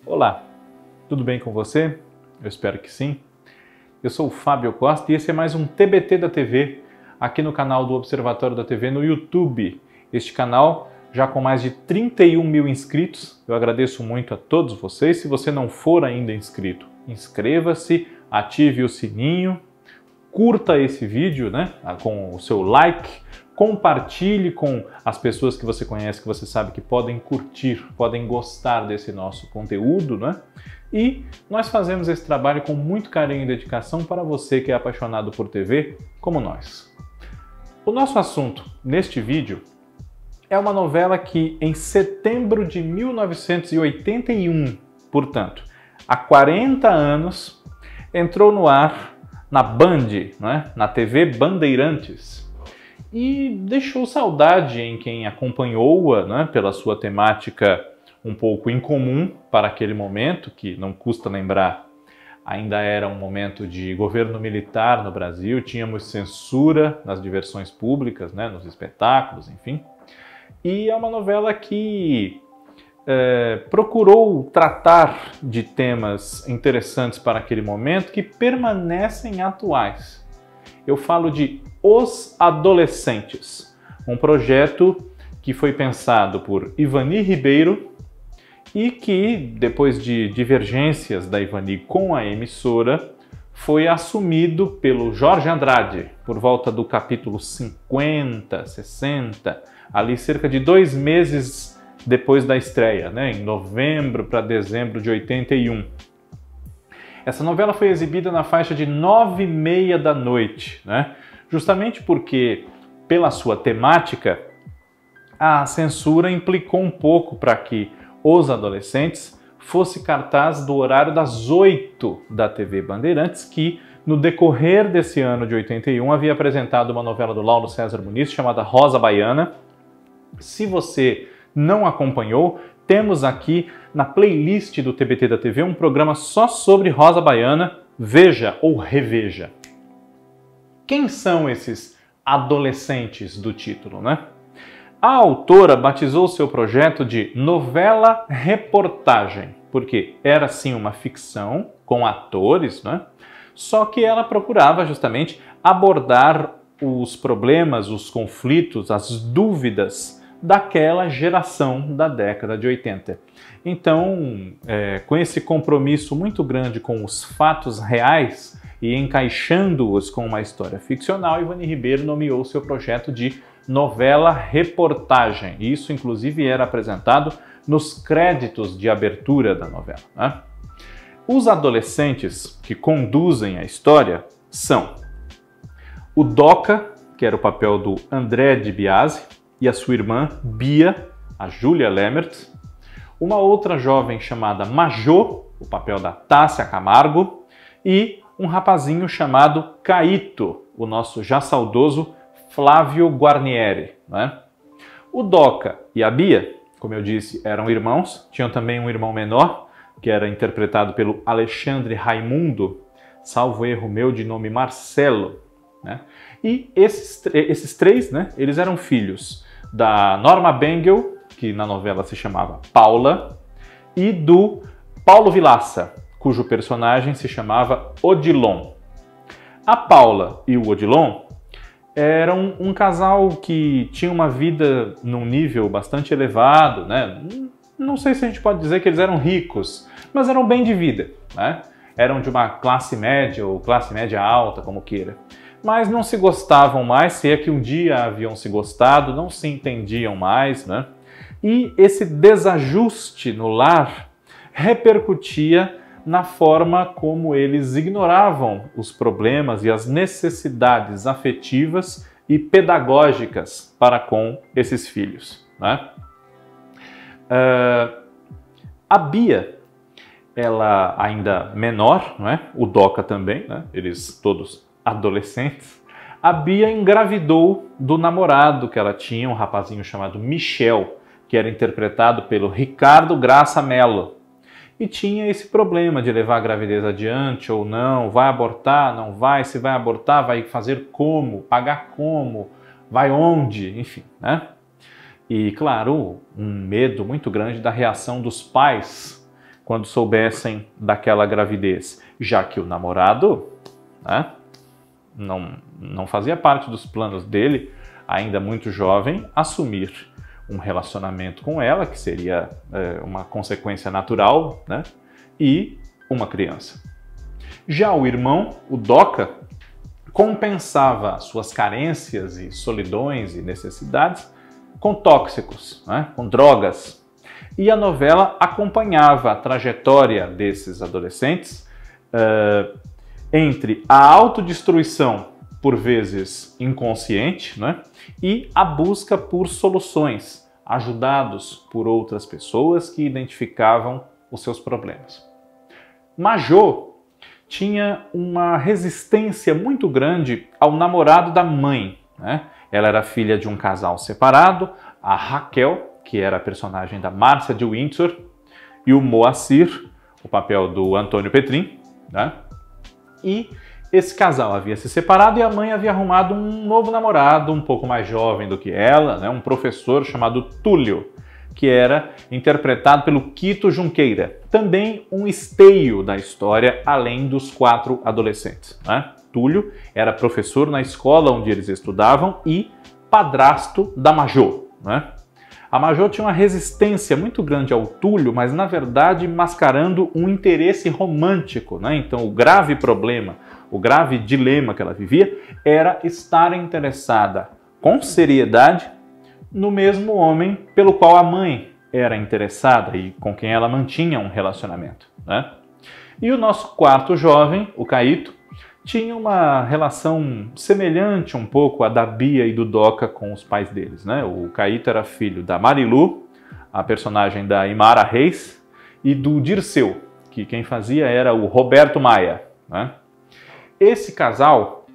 Olá, tudo bem com você? Eu espero que sim. Eu sou o Fábio Costa e esse é mais um TBT da TV, aqui no canal do Observatório da TV no YouTube. Este canal já com mais de 31 mil inscritos. Eu agradeço muito a todos vocês. Se você não for ainda inscrito, inscreva-se, ative o sininho, curta esse vídeo, com o seu like, compartilhe com as pessoas que você conhece, que você sabe que podem curtir, podem gostar desse nosso conteúdo, E nós fazemos esse trabalho com muito carinho e dedicação para você que é apaixonado por TV, como nós. O nosso assunto neste vídeo é uma novela que em setembro de 1981, portanto, há 40 anos, entrou no ar na Band, na TV Bandeirantes, e deixou saudade em quem acompanhou-a, pela sua temática um pouco incomum para aquele momento, que não custa lembrar, ainda era um momento de governo militar no Brasil, tínhamos censura nas diversões públicas, nos espetáculos, enfim. E é uma novela que procurou tratar de temas interessantes para aquele momento que permanecem atuais. Eu falo de Os Adolescentes, um projeto que foi pensado por Ivani Ribeiro e que, depois de divergências da Ivani com a emissora, foi assumido pelo Jorge Andrade, por volta do capítulo 50, 60, ali cerca de 2 meses depois da estreia, em novembro para dezembro de 81. Essa novela foi exibida na faixa de 9h30 da noite, justamente porque, pela sua temática, a censura implicou um pouco para que Os Adolescentes fosse cartaz do horário das 8 da TV Bandeirantes, que no decorrer desse ano de 81 havia apresentado uma novela do Lauro César Muniz chamada Rosa Baiana. Se você não acompanhou, temos aqui na playlist do TBT da TV um programa só sobre Rosa Baiana, veja ou reveja. Quem são esses adolescentes do título, A autora batizou seu projeto de novela-reportagem, porque era sim uma ficção com atores, Só que ela procurava justamente abordar os problemas, os conflitos, as dúvidas daquela geração da década de 80. Então, com esse compromisso muito grande com os fatos reais e encaixando-os com uma história ficcional, Ivani Ribeiro nomeou seu projeto de novela-reportagem. Isso, inclusive, era apresentado nos créditos de abertura da novela. Os adolescentes que conduzem a história são o Doca, que era o papel do André Di Biase, e a sua irmã Bia, a Júlia Lemert, uma outra jovem chamada Majô, o papel da Tássia Camargo, e um rapazinho chamado Caíto, o nosso já saudoso Flávio Guarnieri. O Doca e a Bia, como eu disse, eram irmãos, tinham também um irmão menor, que era interpretado pelo Alexandre Raimundo, salvo erro meu, de nome Marcelo. E esses três, eles eram filhos da Norma Bengel, que na novela se chamava Paula, e do Paulo Vilaça, cujo personagem se chamava Odilon. A Paula e o Odilon eram um casal que tinha uma vida num nível bastante elevado, Não sei se a gente pode dizer que eles eram ricos, mas eram bem de vida, Eram de uma classe média ou classe média alta, como queira. Mas não se gostavam mais, se é que um dia haviam se gostado, não se entendiam mais, E esse desajuste no lar repercutia na forma como eles ignoravam os problemas e as necessidades afetivas e pedagógicas para com esses filhos. A Bia, ela ainda menor, O Doca também, Eles todos adolescentes. A Bia engravidou do namorado que ela tinha, um rapazinho chamado Michel, que era interpretado pelo Ricardo Graça Mello. E tinha esse problema de levar a gravidez adiante ou não, vai abortar, não vai, se vai abortar, vai fazer como, pagar como, vai onde, enfim, E, claro, um medo muito grande da reação dos pais quando soubessem daquela gravidez, já que o namorado, né, não fazia parte dos planos dele, ainda muito jovem, assumir um relacionamento com ela, que seria uma consequência natural, né, e uma criança. Já o irmão, o Doca, compensava suas carências e solidões e necessidades com tóxicos, né, com drogas. E a novela acompanhava a trajetória desses adolescentes entre a autodestruição, por vezes inconsciente, né, e a busca por soluções, ajudados por outras pessoas que identificavam os seus problemas. Majô tinha uma resistência muito grande ao namorado da mãe, né? Ela era filha de um casal separado, a Raquel, que era a personagem da Márcia de Windsor, e o Moacir, o papel do Antônio Petrin, né? E esse casal havia se separado e a mãe havia arrumado um novo namorado, um pouco mais jovem do que ela, né? Um professor chamado Túlio, que era interpretado pelo Quito Junqueira, também um esteio da história, além dos 4 adolescentes, né? Túlio era professor na escola onde eles estudavam e padrasto da Majô, né? A Majô tinha uma resistência muito grande ao Túlio, mas na verdade mascarando um interesse romântico, né? Então o grave problema, o grave dilema que ela vivia era estar interessada com seriedade no mesmo homem pelo qual a mãe era interessada e com quem ela mantinha um relacionamento, né? E o nosso quarto jovem, o Caíto, tinha uma relação semelhante um pouco à da Bia e do Doca com os pais deles, né? O Caíto era filho da Marilu, a personagem da Imara Reis, e do Dirceu, que quem fazia era o Roberto Maia, né? Esse casal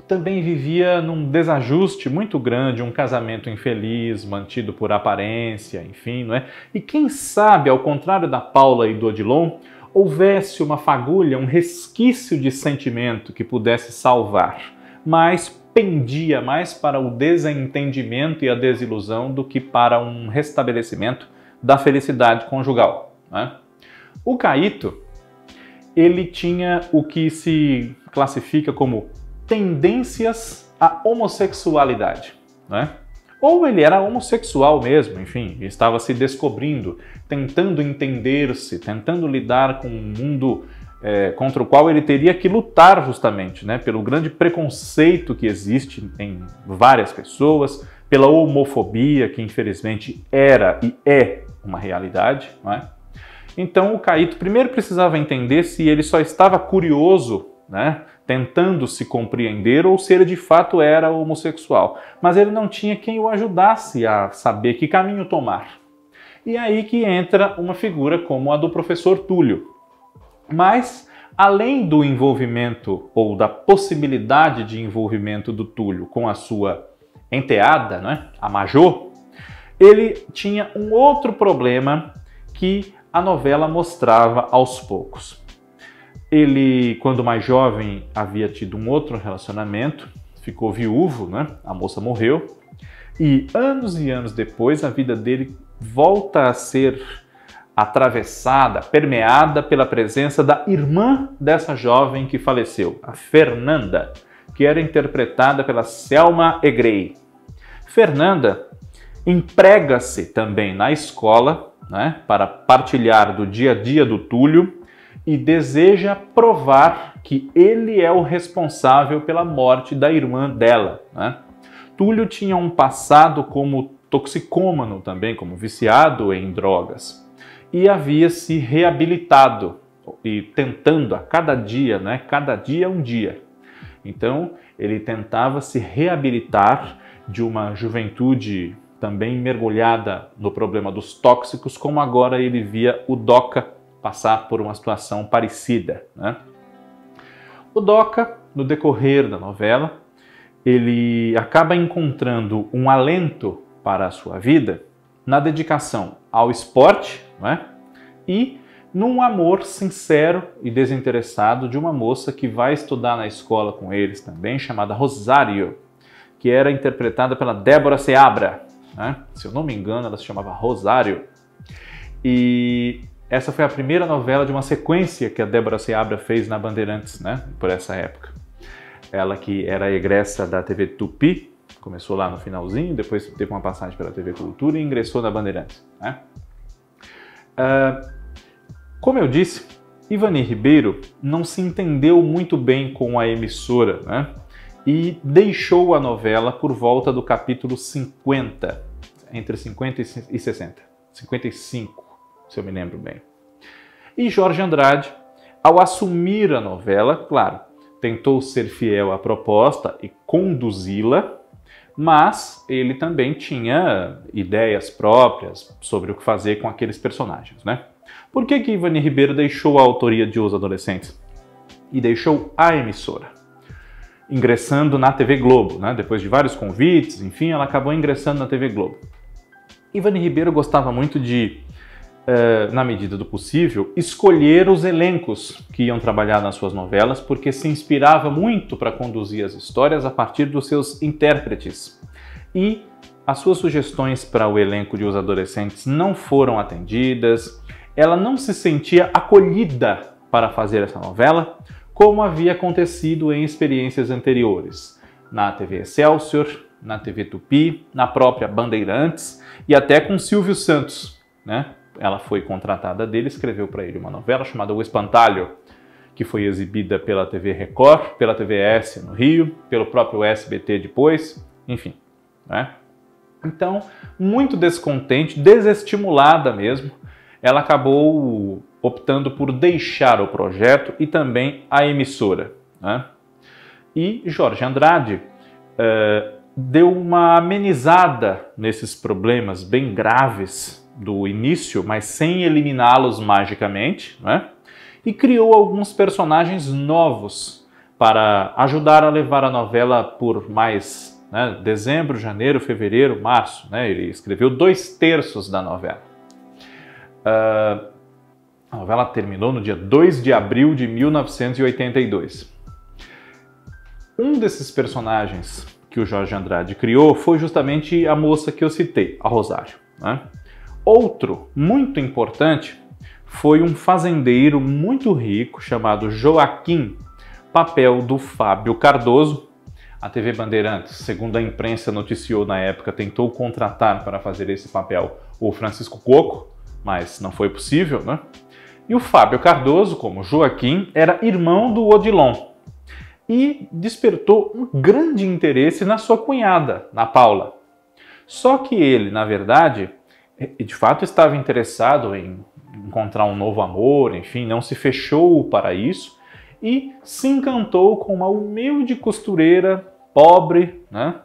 também vivia num desajuste muito grande, um casamento infeliz, mantido por aparência, enfim, não é? E quem sabe, ao contrário da Paula e do Odilon, houvesse uma fagulha, um resquício de sentimento que pudesse salvar, mas pendia mais para o desentendimento e a desilusão do que para um restabelecimento da felicidade conjugal, né? O Caíto, ele tinha o que se classifica como tendências à homossexualidade, né? Ou ele era homossexual mesmo, enfim, estava se descobrindo, tentando entender-se, tentando lidar com um mundo contra o qual ele teria que lutar justamente, né? Pelo grande preconceito que existe em várias pessoas, pela homofobia, que infelizmente era e é uma realidade, não é? Então o Caíto primeiro precisava entender se ele só estava curioso, né, tentando se compreender, ou se ele de fato era homossexual. Mas ele não tinha quem o ajudasse a saber que caminho tomar. E aí que entra uma figura como a do professor Túlio. Mas, além do envolvimento, ou da possibilidade de envolvimento do Túlio com a sua enteada, né, a Majô, ele tinha um outro problema que a novela mostrava aos poucos. Ele, quando mais jovem, havia tido um outro relacionamento, ficou viúvo, né? A moça morreu, e anos depois a vida dele volta a ser atravessada, permeada pela presença da irmã dessa jovem que faleceu, a Fernanda, que era interpretada pela Selma Egrey. Fernanda emprega-se também na escola, né, para partilhar do dia a dia do Túlio, e deseja provar que ele é o responsável pela morte da irmã dela, né? Túlio tinha um passado como toxicômano também, como viciado em drogas, e havia se reabilitado e tentando a cada dia, né? Cada dia um dia. Então ele tentava se reabilitar de uma juventude também mergulhada no problema dos tóxicos, como agora ele via o Doca passar por uma situação parecida, né? O Doca, no decorrer da novela, ele acaba encontrando um alento para a sua vida na dedicação ao esporte, né? E num amor sincero e desinteressado de uma moça que vai estudar na escola com eles também, chamada Rosário, que era interpretada pela Débora Seabra, né? Se eu não me engano, ela se chamava Rosário. E essa foi a primeira novela de uma sequência que a Débora Seabra fez na Bandeirantes, né, por essa época. Ela que era egressa da TV Tupi, começou lá no finalzinho, depois teve uma passagem pela TV Cultura e ingressou na Bandeirantes, né? Como eu disse, Ivani Ribeiro não se entendeu muito bem com a emissora, né? E deixou a novela por volta do capítulo 50, entre 50 e 60, 55, se eu me lembro bem. E Jorge Andrade, ao assumir a novela, claro, tentou ser fiel à proposta e conduzi-la, mas ele também tinha ideias próprias sobre o que fazer com aqueles personagens, né? Por que Ivani Ribeiro deixou a autoria de Os Adolescentes? E deixou a emissora? Ingressando na TV Globo, né? Depois de vários convites, enfim, ela acabou ingressando na TV Globo. Ivani Ribeiro gostava muito de, na medida do possível, escolher os elencos que iam trabalhar nas suas novelas, porque se inspirava muito para conduzir as histórias a partir dos seus intérpretes. E as suas sugestões para o elenco de Os Adolescentes não foram atendidas, ela não se sentia acolhida para fazer essa novela, como havia acontecido em experiências anteriores, na TV Excelsior, na TV Tupi, na própria Bandeirantes e até com Silvio Santos, né? Ela foi contratada dele, escreveu para ele uma novela chamada O Espantalho, que foi exibida pela TV Record, pela TVS no Rio, pelo próprio SBT depois, enfim, né? Então, muito descontente, desestimulada mesmo, ela acabou optando por deixar o projeto e também a emissora, né? E Jorge Andrade deu uma amenizada nesses problemas bem graves do início, mas sem eliminá-los magicamente, né? E criou alguns personagens novos para ajudar a levar a novela por mais, né, dezembro, janeiro, fevereiro, março, né? Ele escreveu 2/3 da novela. A novela terminou no dia 2 de abril de 1982. Um desses personagens que o Jorge Andrade criou foi justamente a moça que eu citei, a Rosário, né? Outro muito importante foi um fazendeiro muito rico chamado Joaquim, papel do Fábio Cardoso. A TV Bandeirantes, segundo a imprensa noticiou na época, tentou contratar para fazer esse papel o Francisco Coco, mas não foi possível, né? E o Fábio Cardoso, como Joaquim, era irmão do Odilon e despertou um grande interesse na sua cunhada, na Paula. Só que ele, na verdade, de fato estava interessado em encontrar um novo amor, enfim, não se fechou para isso e se encantou com uma humilde costureira pobre, né?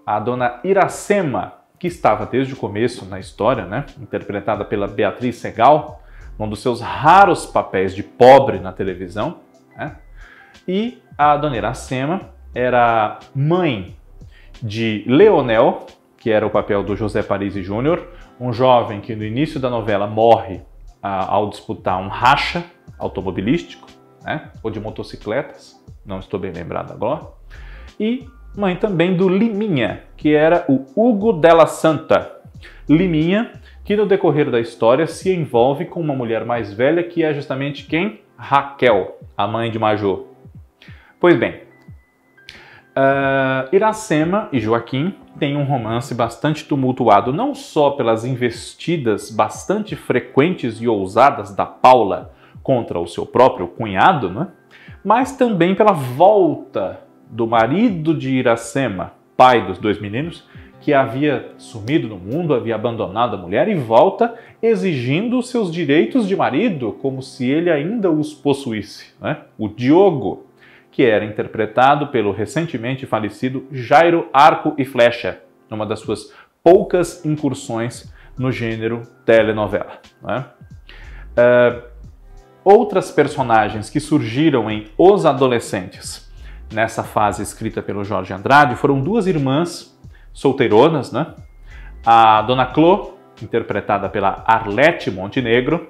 A dona Iracema, que estava desde o começo na história, né? Interpretada pela Beatriz Segal, um dos seus raros papéis de pobre na televisão, né? E a dona Iracema era mãe de Leonel, que era o papel do José Parisi Júnior, um jovem que no início da novela morre ao disputar um racha automobilístico, né? Ou de motocicletas, não estou bem lembrado agora. E mãe também do Liminha, que era o Hugo Della Santa. Liminha, que no decorrer da história se envolve com uma mulher mais velha, que é justamente quem? Raquel, a mãe de Majô. Pois bem, Iracema e Joaquim têm um romance bastante tumultuado, não só pelas investidas bastante frequentes e ousadas da Paula contra o seu próprio cunhado, né? Mas também pela volta do marido de Iracema, pai dos dois meninos, que havia sumido no mundo, havia abandonado a mulher e volta exigindo seus direitos de marido, como se ele ainda os possuísse, né? O Diogo, que era interpretado pelo recentemente falecido Jairo Arco e Flecha, numa das suas poucas incursões no gênero telenovela, né? Outras personagens que surgiram em Os Adolescentes, nessa fase escrita pelo Jorge Andrade, foram duas irmãs solteironas, né? A Dona Clô, interpretada pela Arlete Montenegro.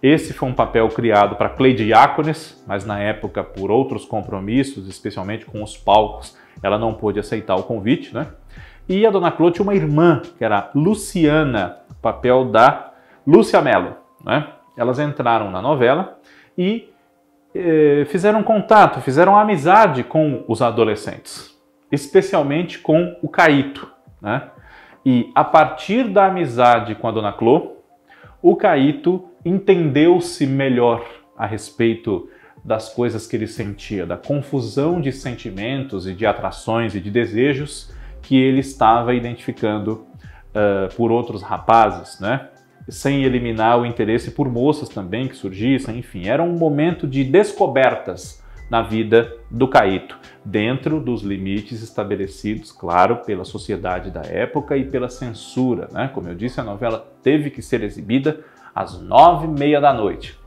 Esse foi um papel criado para Cleide Diácones, mas na época, por outros compromissos, especialmente com os palcos, ela não pôde aceitar o convite, né? E a Dona Clô tinha uma irmã, que era Luciana, papel da Lúcia Mello, né? Elas entraram na novela e fizeram contato, fizeram amizade com os adolescentes, especialmente com o Caíto, né? E a partir da amizade com a Dona Clô, o Caíto entendeu-se melhor a respeito das coisas que ele sentia, da confusão de sentimentos e de atrações e de desejos que ele estava identificando por outros rapazes, né? Sem eliminar o interesse por moças também que surgissem, enfim, era um momento de descobertas na vida do Caíto, dentro dos limites estabelecidos, claro, pela sociedade da época e pela censura, né? Como eu disse, a novela teve que ser exibida às 9h30 da noite.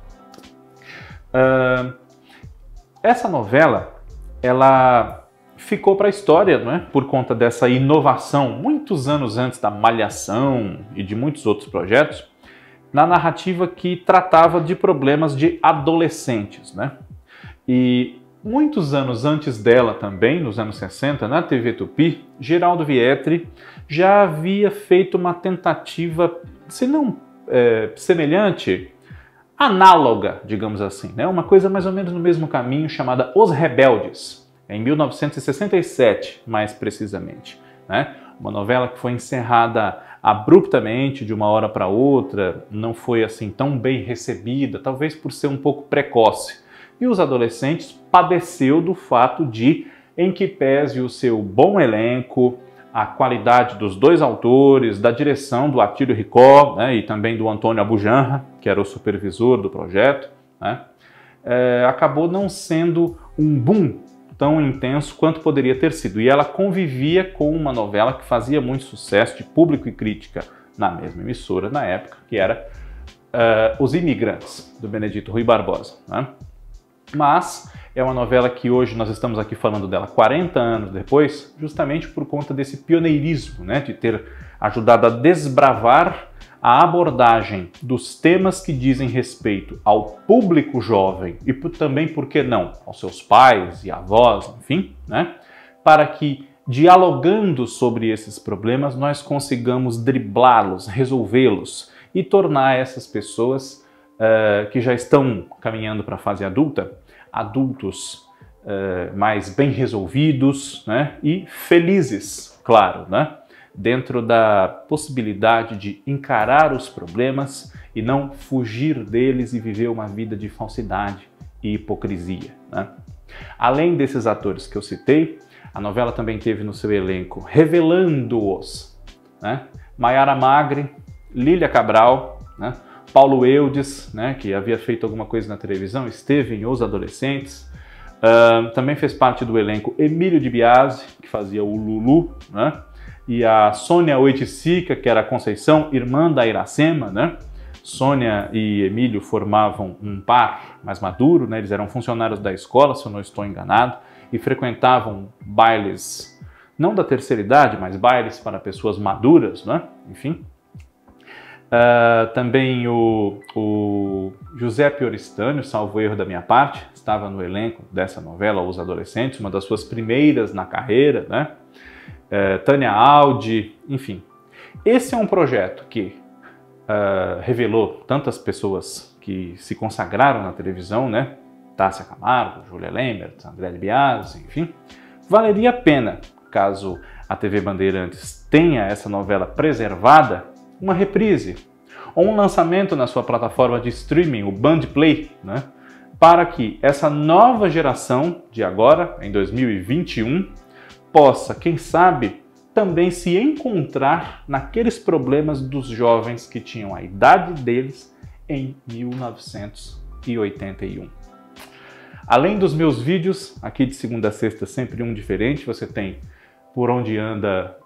Essa novela, ela ficou para a história, né? Por conta dessa inovação, muitos anos antes da Malhação e de muitos outros projetos, na narrativa que tratava de problemas de adolescentes, né? E muitos anos antes dela também, nos anos 60, na TV Tupi, Geraldo Vietri já havia feito uma tentativa, se não semelhante, análoga, digamos assim, né? Uma coisa mais ou menos no mesmo caminho, chamada Os Rebeldes, em 1967, mais precisamente, né? Uma novela que foi encerrada abruptamente, de uma hora para outra, não foi assim tão bem recebida, talvez por ser um pouco precoce. E os adolescentes padeceu do fato de, em que pese o seu bom elenco, a qualidade dos dois autores, da direção do Atílio Ricó, né, e também do Antônio Abujanra, que era o supervisor do projeto, né, acabou não sendo um boom tão intenso quanto poderia ter sido. E ela convivia com uma novela que fazia muito sucesso de público e crítica na mesma emissora na época, que era Os Imigrantes, do Benedito Rui Barbosa, né? Mas é uma novela que hoje nós estamos aqui falando dela 40 anos depois, justamente por conta desse pioneirismo, né, de ter ajudado a desbravar a abordagem dos temas que dizem respeito ao público jovem e também, por que não, aos seus pais e avós, enfim, né, para que, dialogando sobre esses problemas, nós consigamos driblá-los, resolvê-los e tornar essas pessoas que já estão caminhando para a fase adulta, adultos mais bem resolvidos, né, e felizes, claro, né, dentro da possibilidade de encarar os problemas e não fugir deles e viver uma vida de falsidade e hipocrisia, né? Além desses atores que eu citei, a novela também teve no seu elenco, revelando-os, né, Maiara Magre, Lília Cabral, né, Paulo Eudes, né, que havia feito alguma coisa na televisão, esteve em Os Adolescentes. Também fez parte do elenco Emílio de Biasi, que fazia o Lulu, né, e a Sônia Oiticica, que era a Conceição, irmã da Iracema, né? Sônia e Emílio formavam um par mais maduro, né? Eles eram funcionários da escola, se eu não estou enganado, e frequentavam bailes, não da terceira idade, mas bailes para pessoas maduras, né? Enfim. Também o Giuseppe Oristânio, salvo erro da minha parte, estava no elenco dessa novela, Os Adolescentes, uma das suas primeiras na carreira, né? Tânia Aldi, enfim. Esse é um projeto que revelou tantas pessoas que se consagraram na televisão, né? Tássia Camargo, Júlia Lembert, André de Biasi, enfim. Valeria a pena, caso a TV Bandeirantes tenha essa novela preservada, uma reprise ou um lançamento na sua plataforma de streaming, o Bandplay, né? Para que essa nova geração de agora, em 2021, possa, quem sabe, também se encontrar naqueles problemas dos jovens que tinham a idade deles em 1981. Além dos meus vídeos, aqui de segunda a sexta, sempre um diferente, você tem Por Onde Anda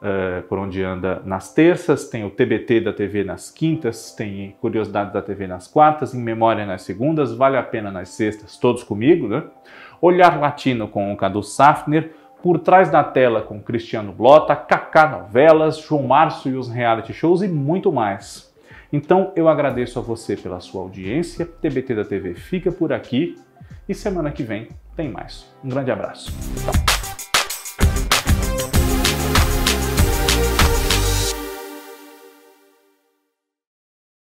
nas terças, tem o TBT da TV nas quintas, tem Curiosidades da TV nas quartas, Em Memória nas segundas, Vale a Pena nas sextas, todos comigo, né? Olhar Latino com o Cadu Safner, Por Trás da Tela com Cristiano Blota, Kaká Novelas, João Márcio e os reality shows e muito mais. Então eu agradeço a você pela sua audiência, TBT da TV fica por aqui e semana que vem tem mais. Um grande abraço. Tchau.